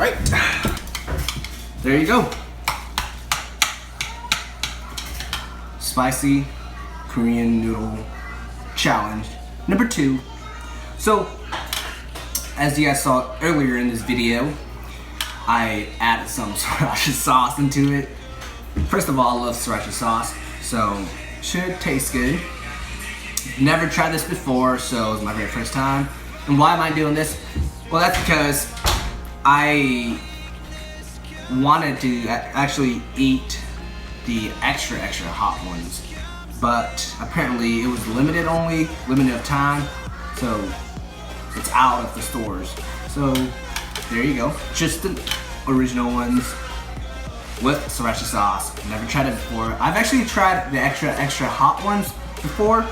Alright, there you go. Spicy Korean noodle challenge number 2. So, as you guys saw earlier in this video, I added some sriracha sauce into it. First of all, I love sriracha sauce, so should taste good. Never tried this before, so it's my very first time. And why am I doing this? Well, that's because I wanted to actually eat the extra hot ones, but apparently it was limited of time, so it's out of the stores. So there you go, just the original ones with sriracha sauce. Never tried it before. I've actually tried the extra hot ones before,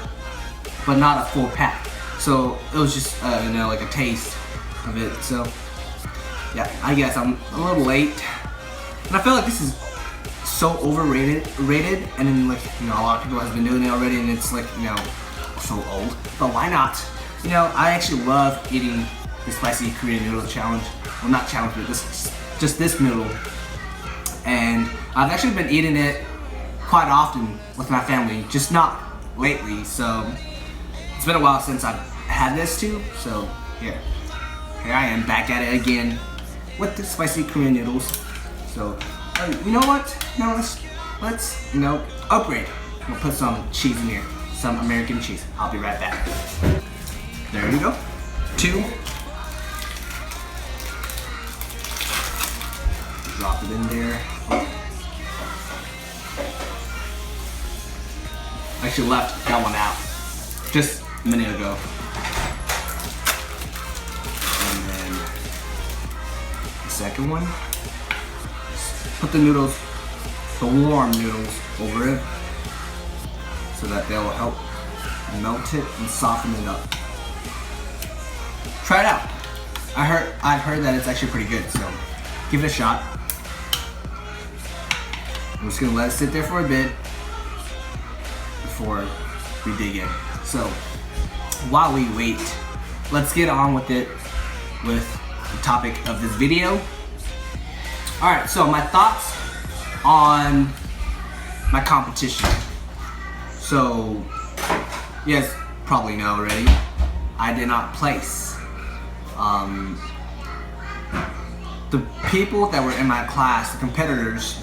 but not a full pack. So it was just like a taste of it. So yeah, I guess I'm a little late, and I feel like this is so overrated, and then like a lot of people have been doing it already, and it's like so old. But why not? I actually love eating the spicy Korean noodle challenge. Well, not challenge, but just this noodle. And I've actually been eating it quite often with my family, just not lately. So it's been a while since I've had this too. So here I am back at it again with the spicy Korean noodles. So you know what? No, let's upgrade. We'll put some cheese in here, some American cheese. I'll be right back. There you go. 2. Drop it in there. I actually left that one out just a minute ago. And then the second one. Put the noodles, the warm noodles, over it so that they'll help melt it and soften it up. Try it out. I've heard that it's actually pretty good, so give it a shot. I'm just gonna let it sit there for a bit before we dig in. So while we wait, let's get on with it with the topic of this video. Alright, so my thoughts on my competition. So, you guys probably know already, I did not place. The people that were in my class, the competitors,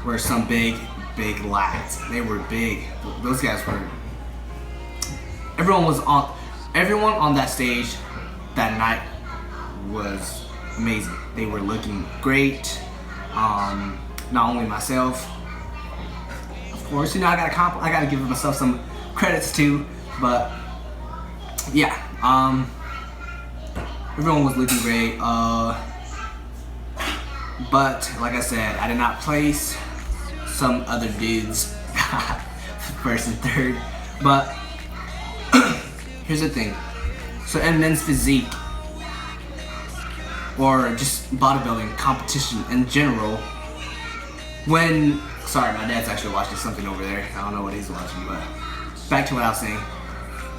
were some big lads. They were big. Those guys were. Everyone on that stage that night was amazing. They were looking great. Not only myself, of course, I gotta give myself some credits too. But yeah, everyone was looking great. But like I said, I did not place. Some other dudes, first and third. But here's the thing. So in men's physique, or just bodybuilding competition in general, sorry, my dad's actually watching something over there. I don't know what he's watching, but back to what I was saying.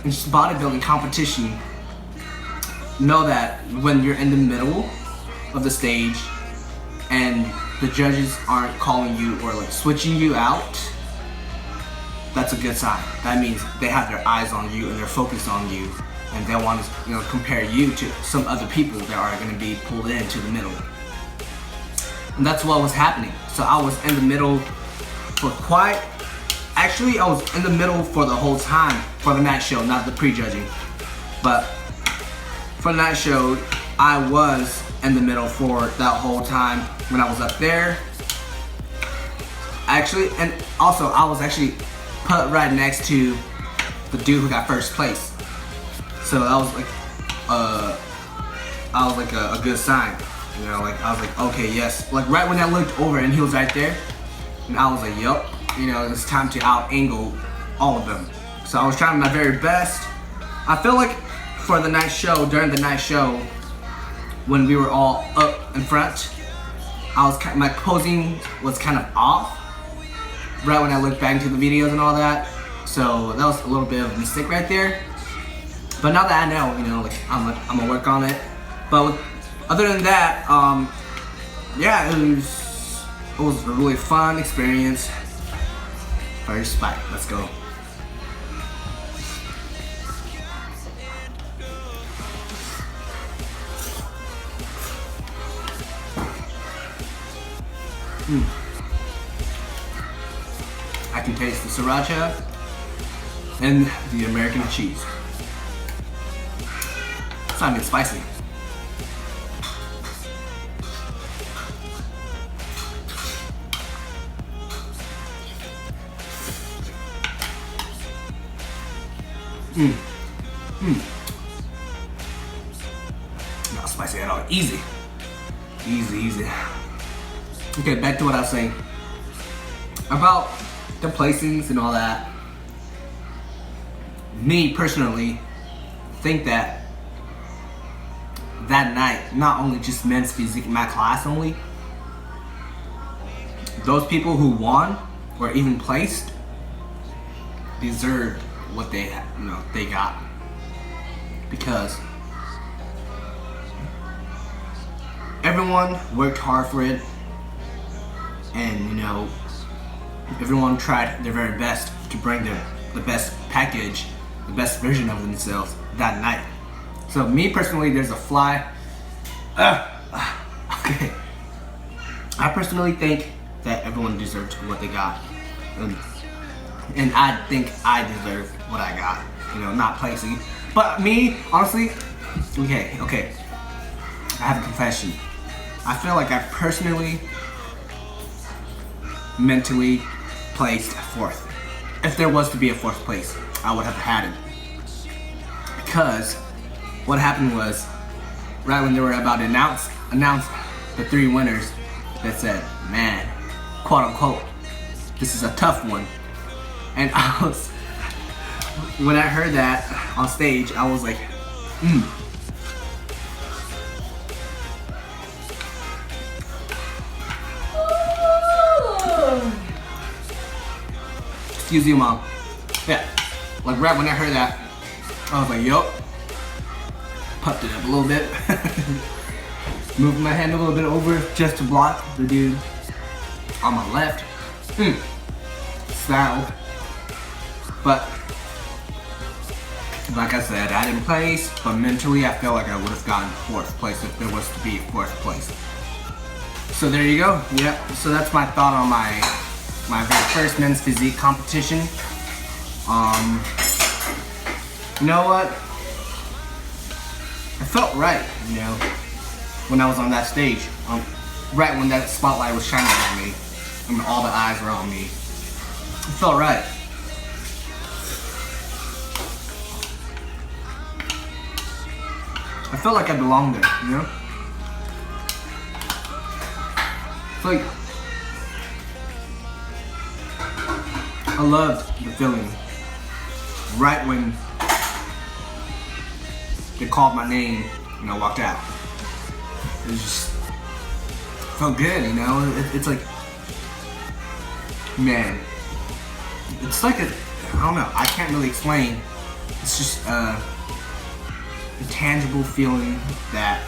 In just bodybuilding competition, know that when you're in the middle of the stage and the judges aren't calling you or like switching you out, that's a good sign. That means they have their eyes on you and they're focused on you, and they want to compare you to some other people that are going to be pulled into the middle. And that's what was happening. So I was in the middle for I was in the middle for the whole time for the night show, not the pre-judging. But for the night show, I was in the middle for that whole time when I was up there. And also I was actually put right next to the dude who got first place. So that was like a good sign. I was like, okay, yes. Like right when I looked over and he was right there, and I was like, yup, it's time to out-angle all of them. So I was trying my very best. I feel like for the night show, during the night show, when we were all up in front, my posing was kind of off right when I looked back into the videos and all that. So that was a little bit of a mistake right there. But now that I know, I'm gonna work on it. But other than that, yeah, it was a really fun experience. First bite, let's go. I can taste the sriracha and the American cheese. It's not even spicy. Not spicy at all. Easy. Easy. Okay, back to what I was saying about the placings and all that. Me personally think that night, not only just men's physique in my class only, those people who won or even placed deserved what they got, because everyone worked hard for it, and everyone tried their very best to bring the best package, the best version of themselves that night. So me personally, there's a fly. Okay. I personally think that everyone deserved what they got, and I think I deserve what I got. Not placing, but me honestly. Okay. I have a confession. I feel like I personally, mentally placed fourth. If there was to be a fourth place, I would have had it. Because what happened was, right when they were about to announce the 3 winners, they said, "Man, quote unquote, this is a tough one." And when I heard that on stage, I was like, Excuse you, Mom. Yeah, like right when I heard that, I was like, yup. Puffed it up a little bit. Moved my hand a little bit over just to block the dude on my left. Style. But like I said, I didn't place, but mentally I feel like I would have gotten fourth place if there was to be fourth place. So there you go. Yep. So that's my thought on my very first men's physique competition. You know what? I felt right, when I was on that stage. Right when that spotlight was shining on me, and all the eyes were on me. It felt right. I felt like I belonged there, It's like, I loved the feeling right when they called my name and I walked out. It was just felt good, It's like, man, it's like I don't know, I can't really explain. It's just a tangible feeling that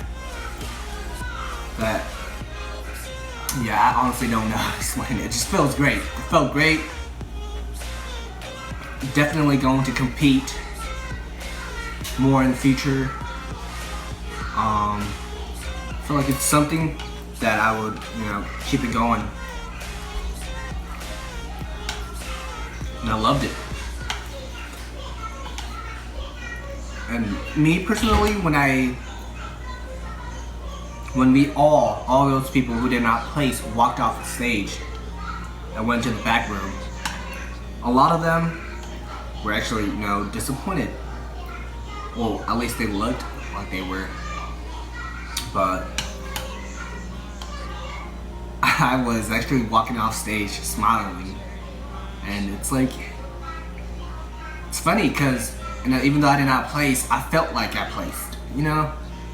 yeah, I honestly don't know how to explain it. It just feels great. It felt great. Definitely going to compete more in the future. I feel like it's something that I would, keep it going. And I loved it. And me personally, when we all those people who did not place walked off the stage and went to the back room, a lot of them were actually, disappointed. Well, at least they looked like they were. But I was actually walking off stage smiling. And it's like, it's funny because, even though I did not place, I felt like I placed. It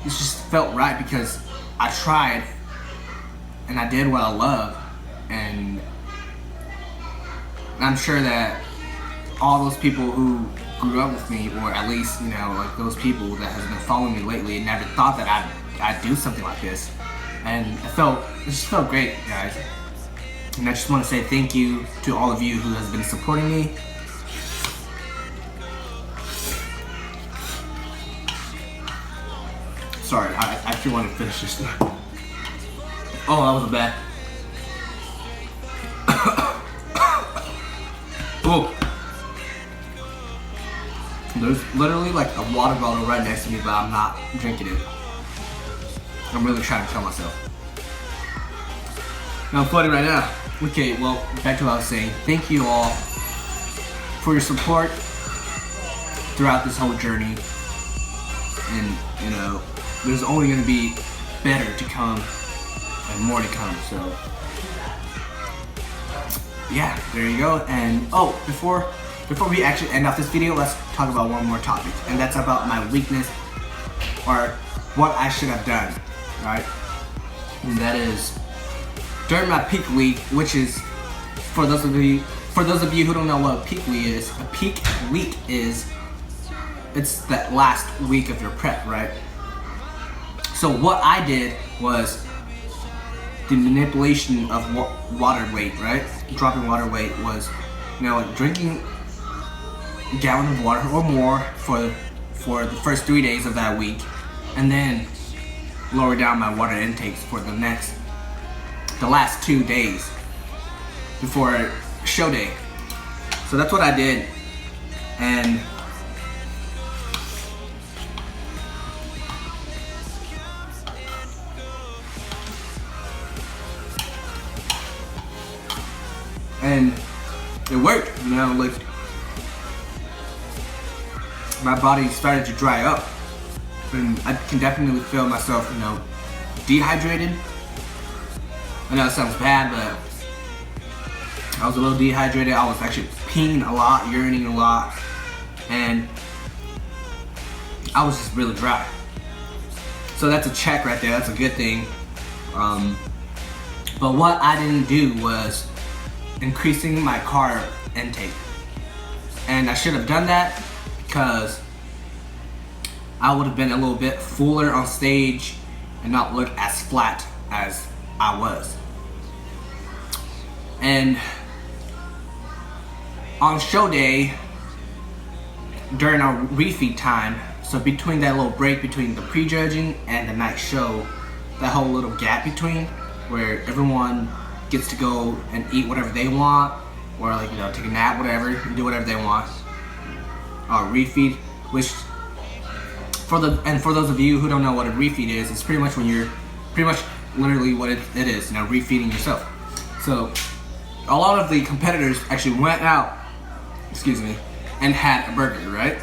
just felt right because I tried and I did what I love. And I'm sure that all those people who grew up with me, or at least, like those people that has been following me lately and never thought that I'd I'd do something like this, and it just felt great, guys. And I just want to say thank you to all of you who has been supporting me. Sorry, I actually want to finish this. Oh, that was bad. Oh. There's literally like a water bottle right next to me, but I'm not drinking it. I'm really trying to kill myself. Now I'm floating right now. Okay, well, back to what I was saying. Thank you all for your support throughout this whole journey. And, you know, there's only going to be better to come and more to come, so yeah, there you go. And oh, before we actually end off this video, let's talk about one more topic, and that's about my weakness, or what I should have done, right? And that is during my peak week, which is for those of you who don't know what a peak week is. A peak week is it's that last week of your prep, right? So what I did was the manipulation of water weight, right? Dropping water weight was, you know, like drinking a gallon of water or more for the first 3 days of that week, and then lower down my water intakes for the last 2 days before show day. So that's what I did, and it worked, you know, like my body started to dry up, and I can definitely feel myself, you know, dehydrated. I know it sounds bad, but I was a little dehydrated. I was actually peeing a lot, urinating a lot, and I was just really dry. So that's a check right there, that's a good thing. But what I didn't do was increasing my carb intake. And I should have done that because I would have been a little bit fuller on stage and not look as flat as I was. And on show day, during our refeed time, so between that little break between the prejudging and the night show, that whole little gap between where everyone gets to go and eat whatever they want, or like, you know, take a nap, whatever, and do whatever they want. Refeed, which for those of you who don't know what a refeed is, it's pretty much when you're literally what it is, you know, refeeding yourself. So a lot of the competitors actually went out, and had a burger, right?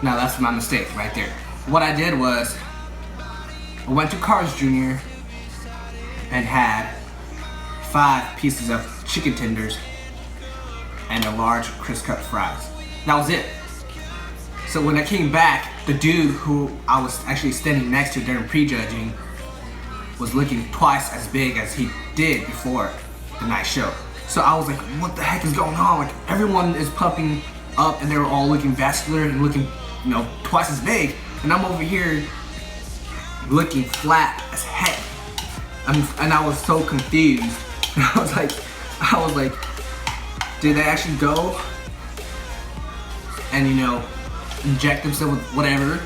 Now that's my mistake right there. What I did was I went to Carl's Jr. and had 5 pieces of chicken tenders and a large crisp cut fries. That was it. So when I came back, the dude who I was actually standing next to during prejudging was looking twice as big as he did before the night show. So I was like, what the heck is going on? Like, everyone is pumping up and they were all looking vascular and looking, you know, twice as big, and I'm over here looking flat as heck. And I was so confused. I was like, did they actually go and, you know, inject themselves with whatever?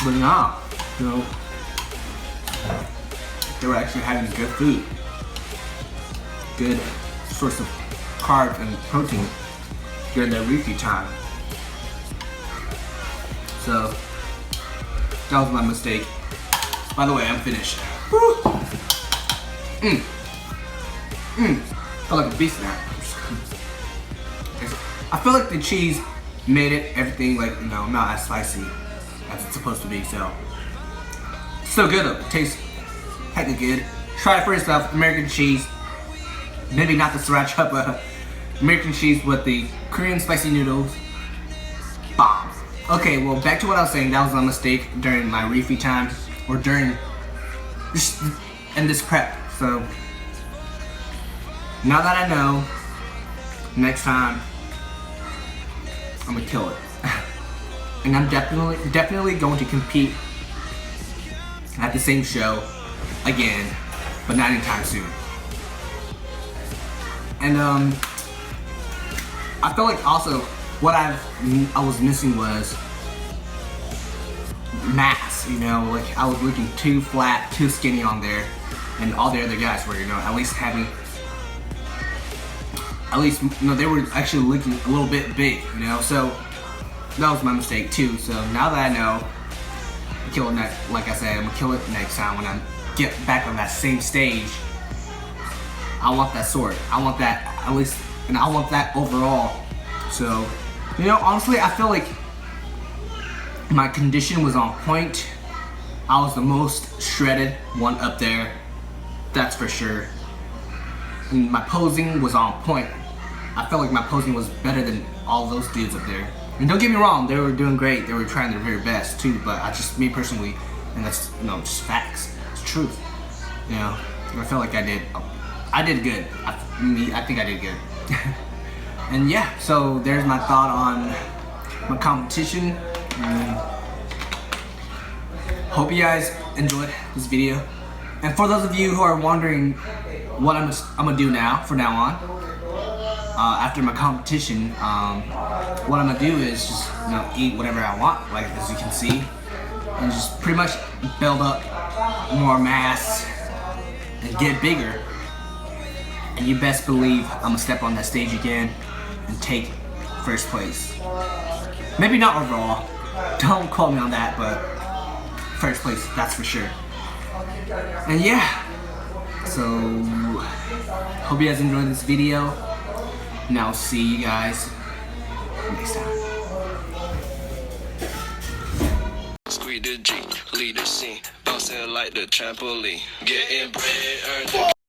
But no, you know, they were actually having good food, good source of carbs and protein during their refeed time. So that was my mistake. By the way, I'm finished. Woo. I feel like a beast now. I feel like the cheese made everything like, you know, not as spicy as it's supposed to be. So still good though. It tastes hecka good. Try it for yourself. American cheese. Maybe not the sriracha, but American cheese with the Korean spicy noodles. Bomb. Okay, well, back to what I was saying. That was a mistake during my refeed time, or during this prep. So now that I know, next time I'm gonna kill it. and I'm definitely going to compete at the same show again, but not anytime soon. And I felt like also what I was missing was mass, you know, like I was looking too flat, too skinny on there, and all the other guys were, you know, at least, you know, they were actually looking a little bit big, you know, so that was my mistake too. So now that I know, kill it like I said, I'm gonna kill it next time when I get back on that same stage. I want that sword. I want that at least, and I want that overall. So, you know, honestly, I feel like my condition was on point. I was the most shredded one up there, that's for sure. And my posing was on point. I felt like my posing was better than all those dudes up there. And don't get me wrong, they were doing great. They were trying their very best too. But me personally, and that's, you know, just facts. It's truth. You know, I felt like I did good. I think I did good. And yeah, so there's my thought on my competition. Hope you guys enjoyed this video. And for those of you who are wondering what I'm gonna do now, from now on, after my competition, what I'm gonna do is just, you know, eat whatever I want, like as you can see, and just pretty much build up more mass and get bigger. And you best believe I'm gonna step on that stage again and take first place. Maybe not overall, don't quote me on that, but first place, that's for sure. And yeah, so hope you guys enjoyed this video, and I'll see you guys next time. Squeeze the G, lead the scene, bouncing like the trampoline, getting bread, earn